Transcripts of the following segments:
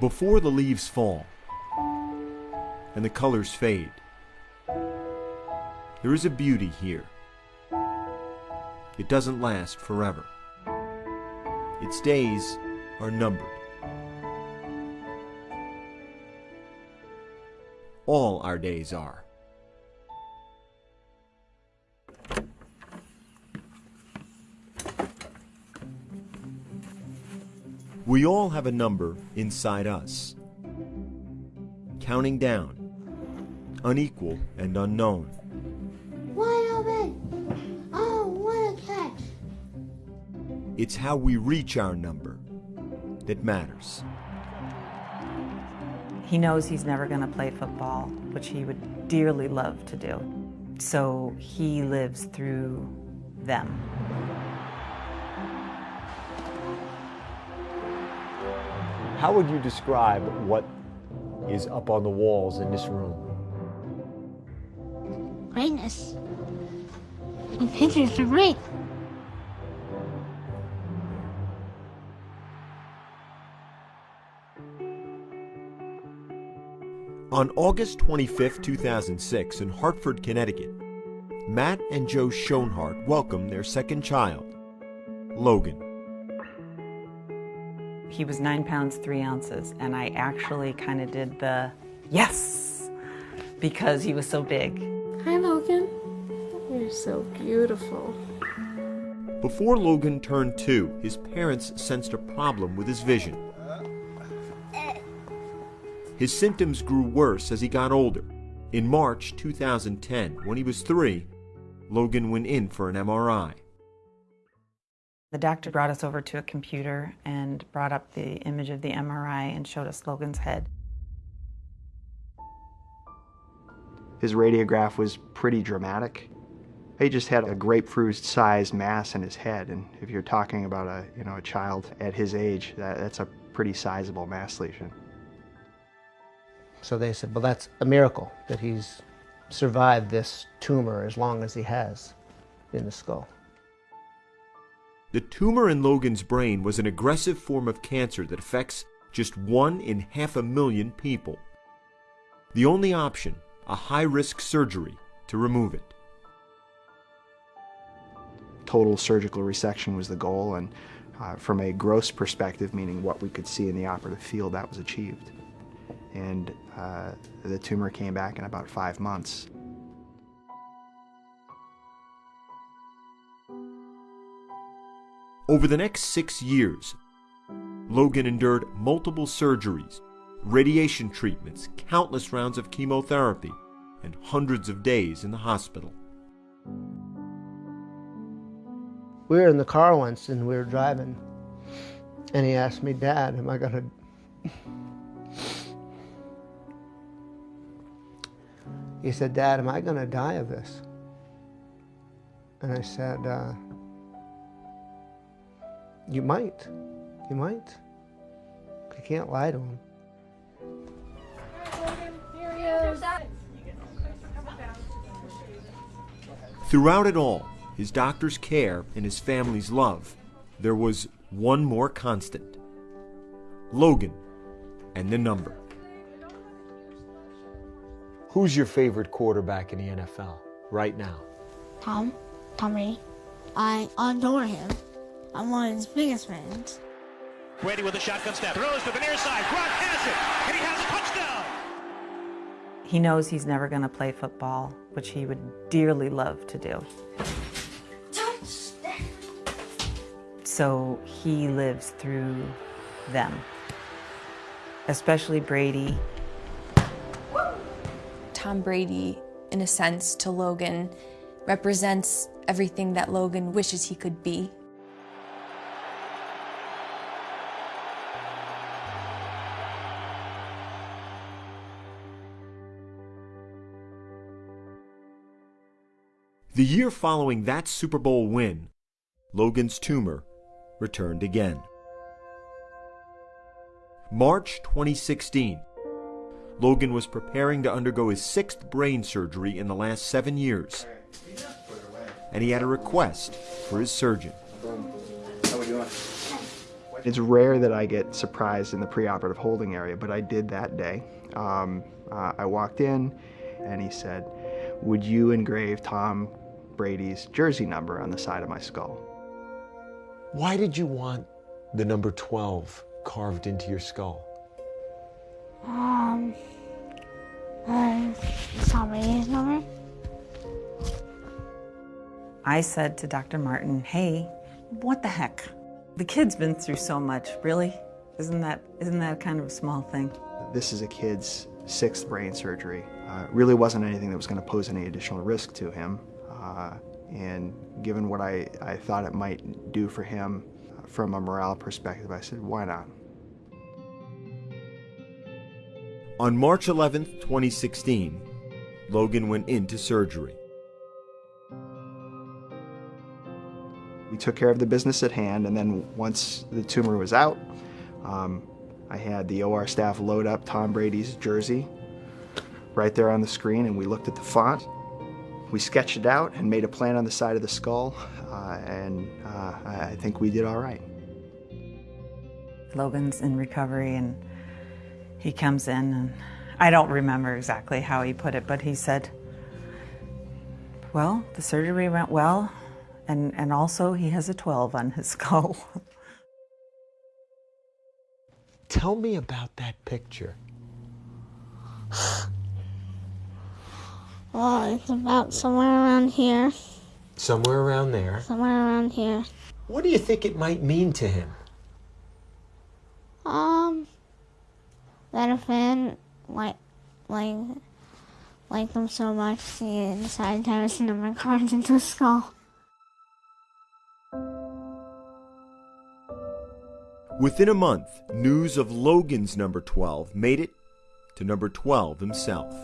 Before the leaves fall and the colors fade, there is a beauty here. It doesn't last forever. Its days are numbered. All our days are. We all have a number inside us, counting down, unequal and unknown. Wide open! Oh, what a catch! It's how we reach our number that matters. He knows he's never going to play football, which he would dearly love to do. So he lives through them. How would you describe what is up on the walls in this room? Greatness. The pictures are great. On August 25, 2006, in Hartford, Connecticut, Matt and Joe Schoenhart welcomed their second child, Logan. He was 9 pounds, 3 ounces, and I actually kind of did the yes, because he was so big. Hi, Logan. You're so beautiful. Before Logan turned 2, his parents sensed a problem with his vision. His symptoms grew worse as he got older. In March 2010, when he was 3, Logan went in for an MRI. The doctor brought us over to a computer and brought up the image of the MRI and showed us Logan's head. His radiograph was pretty dramatic. He just had a grapefruit-sized mass in his head, and if you're talking about a child at his age, that's a pretty sizable mass lesion. So they said, well, that's a miracle that he's survived this tumor as long as he has in the skull. The tumor in Logan's brain was an aggressive form of cancer that affects just 1 in 500,000 people. The only option, a high-risk surgery to remove it. Total surgical resection was the goal, and from a gross perspective, meaning what we could see in the operative field, that was achieved. And the tumor came back in about 5 months. Over the next 6 years, Logan endured multiple surgeries, radiation treatments, countless rounds of chemotherapy, and hundreds of days in the hospital. We were in the car once and we were driving, and he asked me, Dad, am I gonna... He said, Dad, am I gonna die of this? And I said, you might. You might. You can't lie to him. Throughout it all, his doctor's care and his family's love, there was one more constant: Logan and the number. Who's your favorite quarterback in the NFL right now? Tom Brady. I adore him. I'm one of his biggest fans. Brady with a shotgun snap, throws to the near side, Gronk has it, and he has a touchdown! He knows he's never going to play football, which he would dearly love to do. Touchdown! So he lives through them, especially Brady. Tom Brady, in a sense, to Logan, represents everything that Logan wishes he could be. The year following that Super Bowl win, Logan's tumor returned again. March 2016. Logan was preparing to undergo his 6th brain surgery in the last 7 years, and he had a request for his surgeon. How we doing? It's rare that I get surprised in the preoperative holding area, but I did that day. I walked in and he said, "Would you engrave Tom Brady's jersey number on the side of my skull?" Why did you want the number 12 carved into your skull? Tom Brady's number. I said to Dr. Martin, hey, what the heck? The kid's been through so much, really? Isn't that kind of a small thing? This is a kid's 6th brain surgery. Really wasn't anything that was going to pose any additional risk to him. And given what I thought it might do for him from a morale perspective, I said, why not? On March 11th, 2016, Logan went into surgery. We took care of the business at hand, and then once the tumor was out, I had the OR staff load up Tom Brady's jersey right there on the screen, and we looked at the font. We sketched it out and made a plan on the side of the skull, and I think we did all right. Logan's in recovery, and he comes in, and I don't remember exactly how he put it, but he said, well, the surgery went well, and also he has a 12 on his skull. Tell me about that picture. Well, it's about somewhere around here. Somewhere around there. Somewhere around here. What do you think it might mean to him? That a fan like them so much, he decided to have his number carved into his skull. Within a month, news of Logan's number 12 made it to number 12 himself.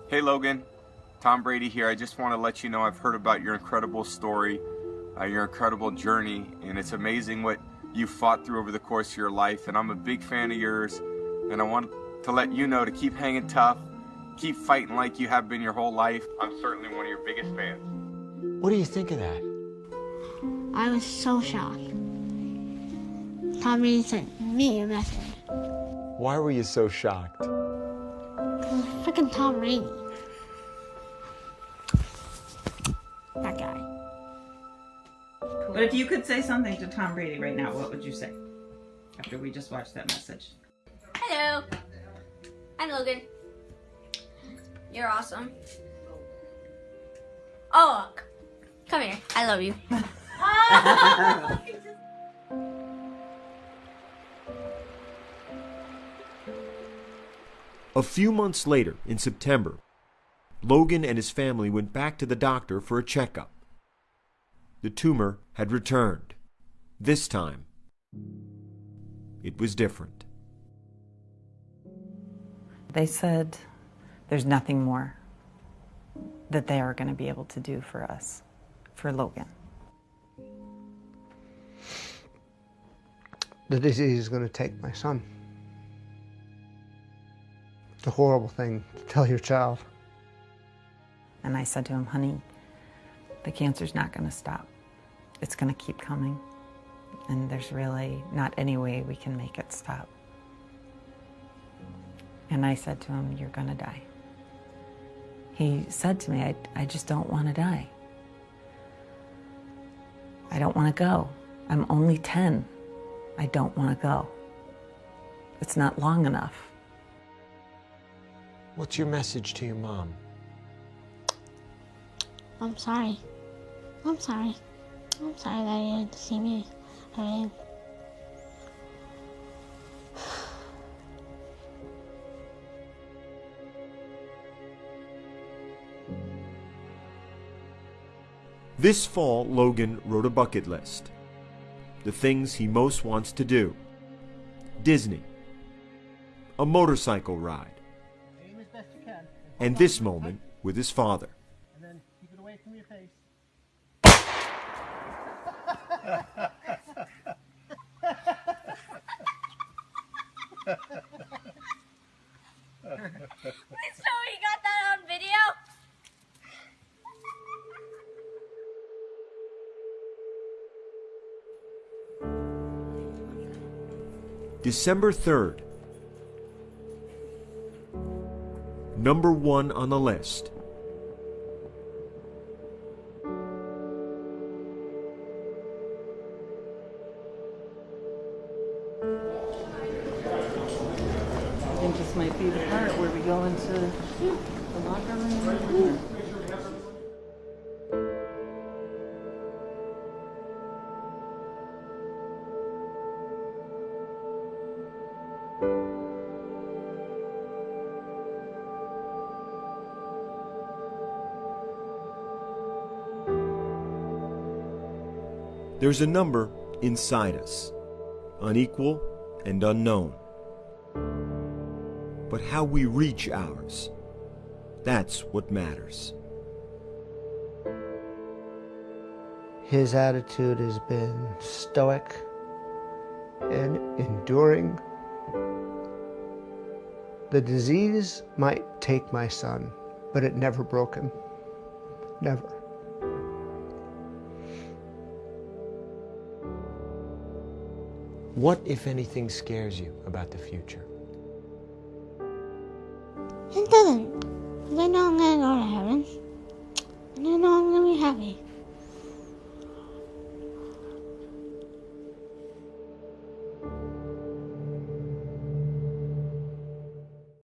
Hey Logan, Tom Brady here. I just want to let you know I've heard about your incredible story, your incredible journey, and it's amazing what you fought through over the course of your life, and I'm a big fan of yours, and I want to let you know to keep hanging tough, keep fighting like you have been your whole life. I'm certainly one of your biggest fans. What do you think of that? I was so shocked. Tom Brady sent me a message. Why were you so shocked? Because freaking Tom Brady. That guy. But if you could say something to Tom Brady right now, what would you say? After we just watched that message. Hello. I'm Logan. You're awesome. Oh, come here. I love you. A few months later, in September, Logan and his family went back to the doctor for a checkup. The tumor had returned. This time, it was different. They said there's nothing more that they are going to be able to do for us, for Logan. The disease is going to take my son. It's a horrible thing to tell your child. And I said to him, honey, the cancer's not going to stop. It's going to keep coming. And there's really not any way we can make it stop. And I said to him, you're going to die. He said to me, I just don't want to die. I don't want to go. I'm only 10. I don't want to go. It's not long enough. What's your message to your mom? I'm sorry. I'm sorry. I'm sorry that you had to see me. I mean, This fall, Logan wrote a bucket list. The things he most wants to do. Disney. A motorcycle ride. And this moment with his father. And then keep it away from your face. So you got that on video? December 3rd. Number 1 on the list. I think this might be the part where we go into the locker room. There's a number inside us, unequal and unknown. But how we reach ours, that's what matters. His attitude has been stoic and enduring. The disease might take my son, but it never broke him. Never. What, if anything, scares you about the future? It doesn't. 'Cause I know I'm gonna go to heaven.